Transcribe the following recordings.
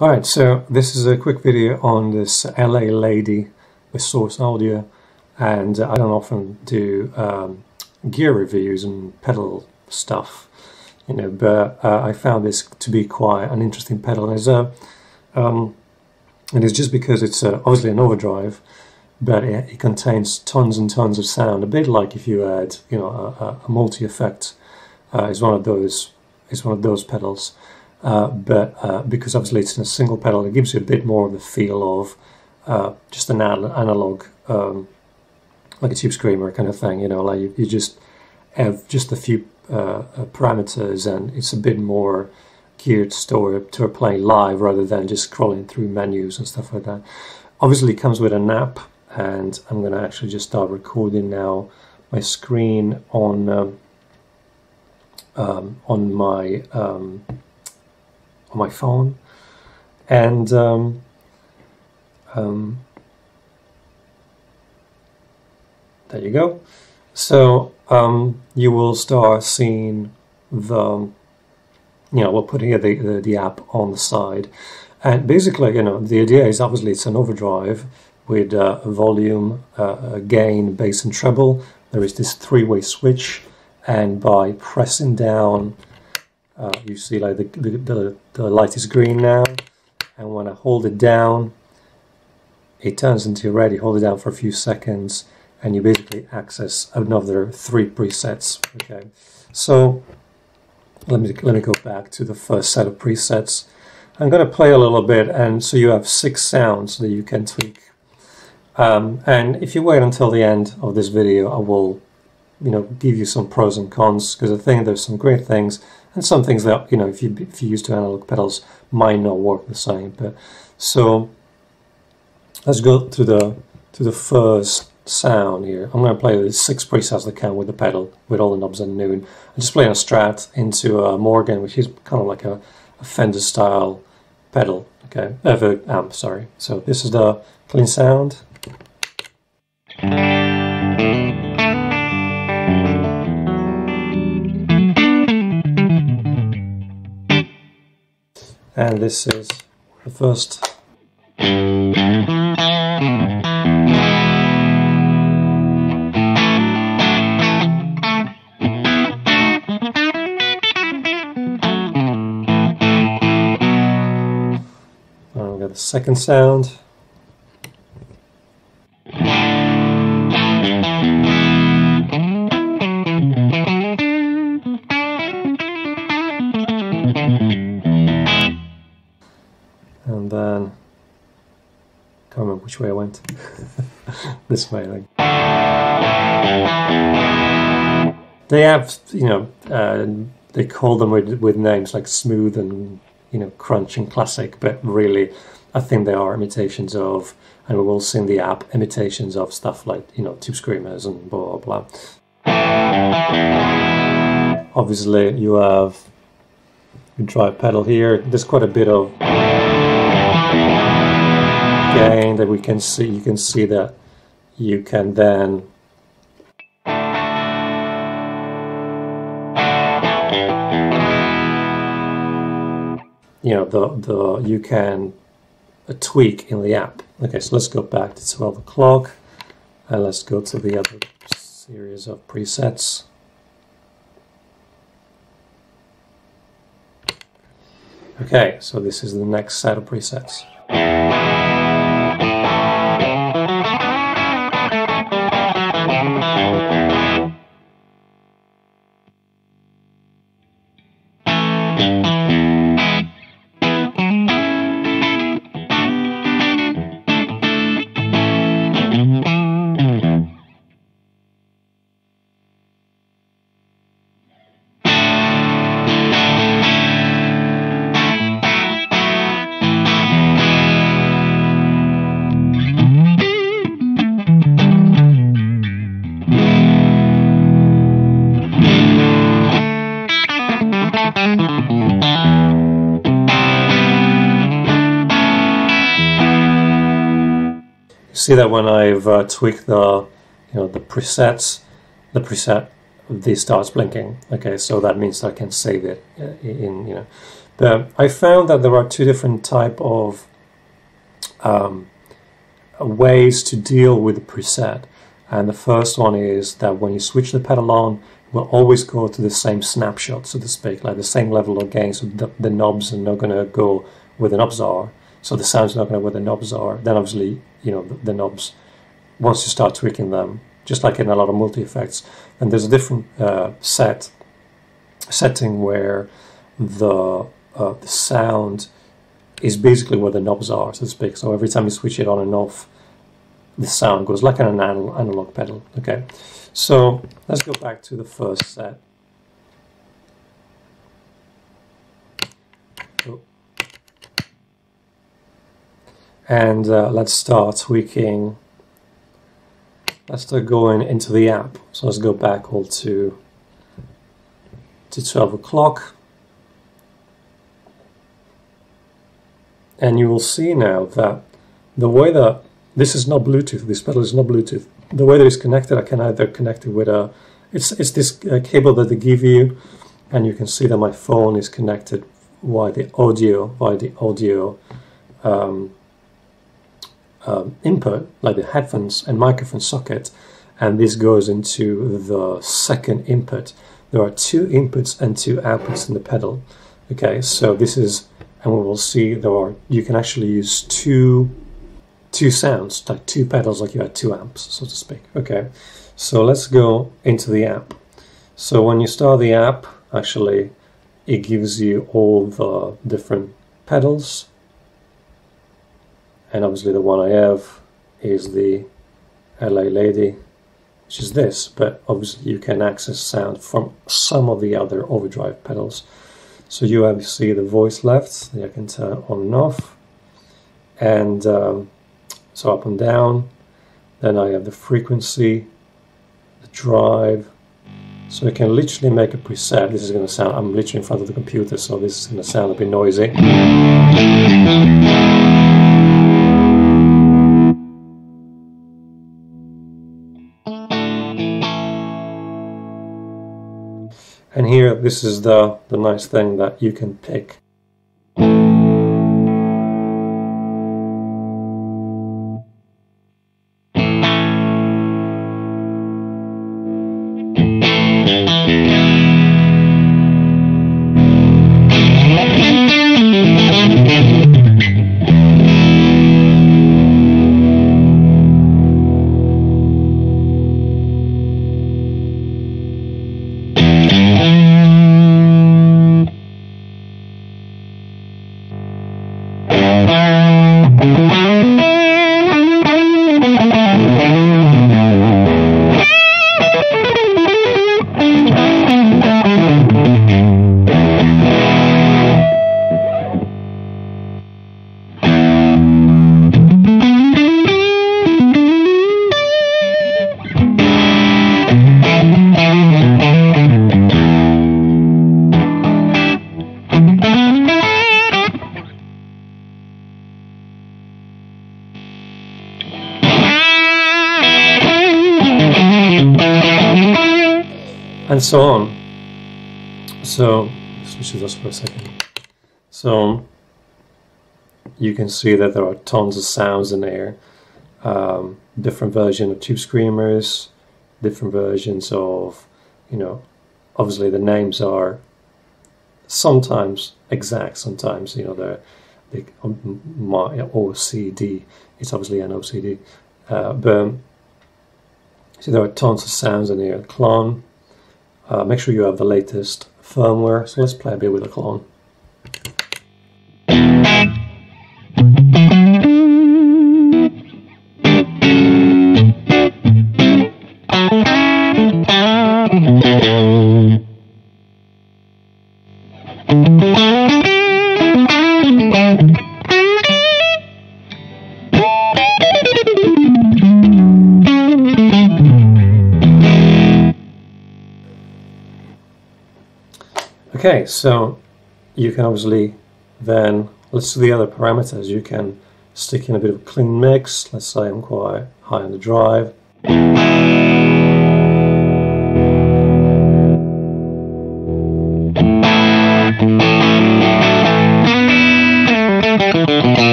Alright, so this is a quick video on this LA lady with Source Audio, and I don't often do gear reviews and pedal stuff, but I found this to be quite an interesting pedal. And it's just because it's obviously an overdrive, but it contains tons and tons of sound, a bit like if you had a multi-effect. It's one of those pedals. But because obviously it's in a single pedal, it gives you a bit more of the feel of just an analog, like a tube screamer kind of thing, like you just have just a few parameters, and it's a bit more geared to playing live rather than just scrolling through menus and stuff like that. Obviously it comes with an app, and I'm going to actually just start recording now my screen on my phone, and there you go. So you will start seeing we'll put here the app on the side, and basically the idea is obviously it's an overdrive with a volume, a gain, bass and treble. There is this three-way switch, and by pressing down you see like the light is green now, and when I hold it down it turns into red. You hold it down for a few seconds and you basically access another 3 presets. Okay, so let me go back to the first set of presets. I'm going to play a little bit, and so you have 6 sounds that you can tweak. And if you wait until the end of this video, I will give you some pros and cons, because I think there's some great things and some things that if you're used to analog pedals might not work the same. But so let's go to the first sound here. I'm going to play the 6 presets I can with the pedal, with all the knobs and noon. I'm just playing a Strat into a Morgan, which is kind of like a Fender style pedal. Okay, amp, sorry. So this is the clean sound. And this is the first. And we got the second sound. And then, I can't remember which way I went. This way, like. They have, they call them with names like smooth and crunch and classic, but really, I think they are imitations of, and we will see in the app, imitations of stuff like tube screamers and blah blah blah. Obviously, you have a drive pedal here. There's quite a bit of gain that we can see. You can see that you can then you can tweak in the app. Okay, so let's go back to 12 o'clock and let's go to the other series of presets. Okay, so this is the next set of presets. See that when I've tweaked the the presets, the preset this starts blinking. Okay, so that means that I can save it in But I found that there are two different type of ways to deal with the preset. And the first one is that when you switch the pedal on, it will always go to the same snapshot, so to speak, like the same level of gain. So the knobs are not going to go where the knobs are. So the sound's not going to where the knobs are. Then obviously, you know, the knobs, once you start tweaking them, just like in a lot of multi-effects, and there's a different setting where the sound is basically where the knobs are, so to speak. So every time you switch it on and off, the sound goes like an analog pedal. Okay, so let's go back to the first set. And let's start tweaking. Let's start going into the app. So let's go back all to 12 o'clock. And you will see now that the way that this is not Bluetooth, this pedal is not Bluetooth. The way that it's connected, I can either connect it with a, it's this cable that they give you, and you can see that my phone is connected via the audio input, like the headphones and microphone socket, and this goes into the second input. There are two inputs and two outputs in the pedal. Okay, so this is, and we will see you can actually use two sounds, like two pedals, like you had two amps, so to speak. Okay, so let's go into the app. So when you start the app, actually, it gives you all the different pedals. And obviously the one I have is the LA Lady, which is this, but obviously you can access sound from some of the other Overdrive pedals. So you have, see the voice left, that I can turn on and off, and so up and down. Then I have the frequency, the drive, so I can literally make a preset. This is going to sound, I'm literally in front of the computer, so this is going to sound a bit noisy. And here, this is the nice thing that you can pick. And so on. So switch this for a second. So you can see that there are tons of sounds in there. Different version of Tube Screamers, different versions of, you know, obviously the names are sometimes exact, sometimes, you know, they're OCD. It's obviously an OCD, but so there are tons of sounds in here. Clone. Make sure you have the latest firmware. So let's play a bit with a clone. Okay, so you can obviously then, let's do the other parameters. You can stick in a bit of a clean mix. Let's say I'm quite high on the drive.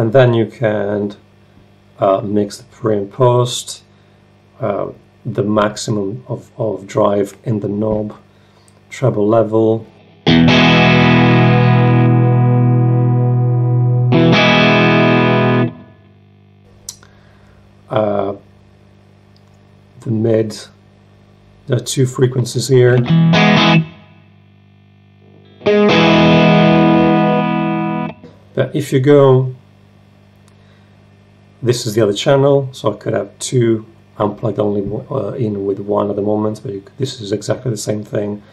And then you can mix the pre and post, the maximum of drive in the knob, treble level, the mid. There are two frequencies here. But if you go, this is the other channel, so I could have two. I'm plugged only in with one at the moment, but this is exactly the same thing.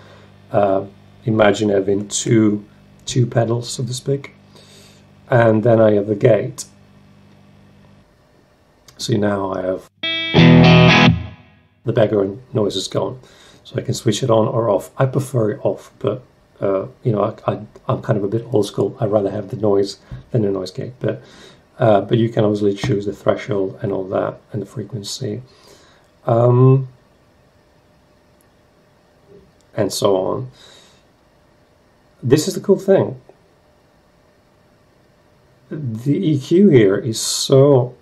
Imagine having two pedals, so to speak. And then I have the gate. So now I have the background noise is gone, so I can switch it on or off. I prefer it off, but you know, I'm kind of a bit old school. I'd rather have the noise than the noise gate. But you can obviously choose the threshold and all that, and the frequency, and so on. This is the cool thing. The EQ here is so.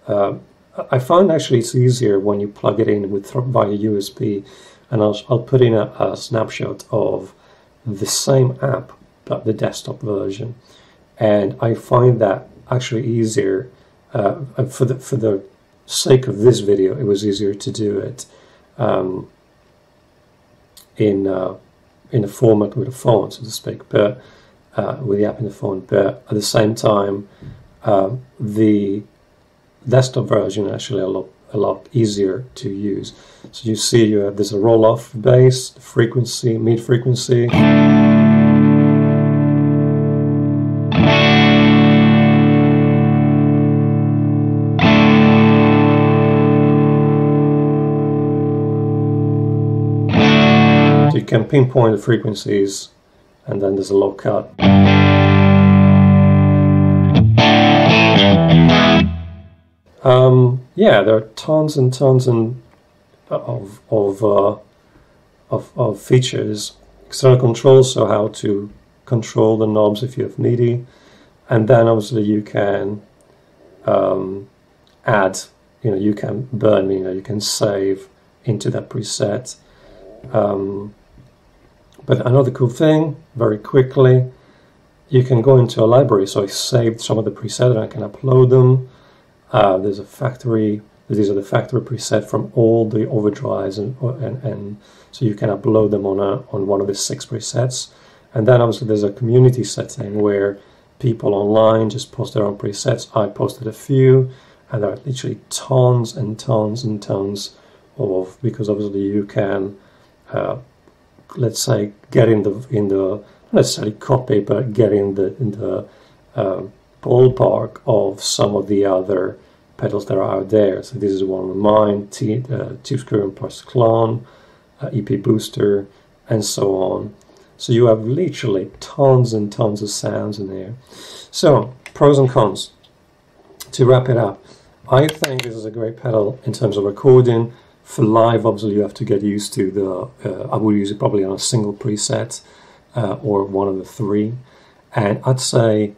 I find actually it's easier when you plug it in with via USB, and I'll put in a snapshot of the same app but the desktop version, and I find that actually easier. For the sake of this video, it was easier to do it in a format with a phone, so to speak, but with the app in the phone. But at the same time, the desktop version actually a lot easier to use. So you see there's a roll-off bass, frequency, mid-frequency. So you can pinpoint the frequencies, and then there's a low cut. Yeah, there are tons and tons of features. External controls, so how to control the knobs if you have MIDI, and then obviously you can add, you can burn, you can save into that preset. But another cool thing, very quickly, you can go into a library. So I saved some of the presets and I can upload them. These are the factory preset from all the overdrives, and so you can upload them on one of the 6 presets. And then obviously there's a community setting where people online just post their own presets. I posted a few, and there are literally tons and tons and tons of, because obviously you can let's say get in the not necessarily copy, but get in the ballpark of some of the other pedals that are out there. So this is one of mine, Tube Screw and Parts Clone, EP Booster, and so on. So you have literally tons and tons of sounds in there. So pros and cons. To wrap it up, I think this is a great pedal in terms of recording. For live, obviously you have to get used to the, I would use it probably on a single preset or one of the 3. And I'd say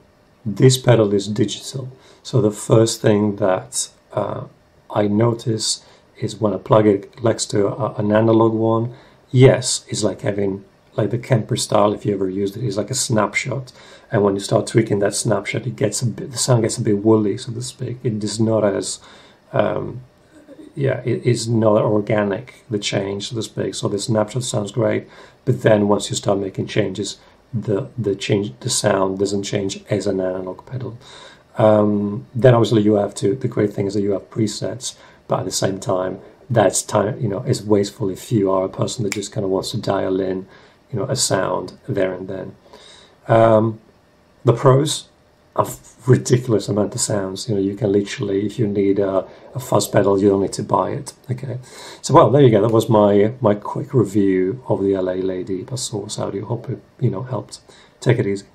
this pedal is digital. So the first thing that I notice is when I plug it next to an analog one, yes, it's like having, like the Kemper style, if you ever used it, is like a snapshot. And when you start tweaking that snapshot, it gets the sound gets a bit woolly, so to speak. It is not as, it is not organic, the change, so to speak. So the snapshot sounds great, but then once you start making changes, the sound doesn't change as an analog pedal. Then obviously you have to, the great thing is that you have presets, but at the same time, that's time, is wasteful if you are a person that just kind of wants to dial in, a sound there and then. The pros, a ridiculous amount of sounds. You can literally, if you need a fuzz pedal, you don't need to buy it. Okay, so well, there you go. That was my quick review of the LA Lady Bass Source Audio. Hope it helped. Take it easy.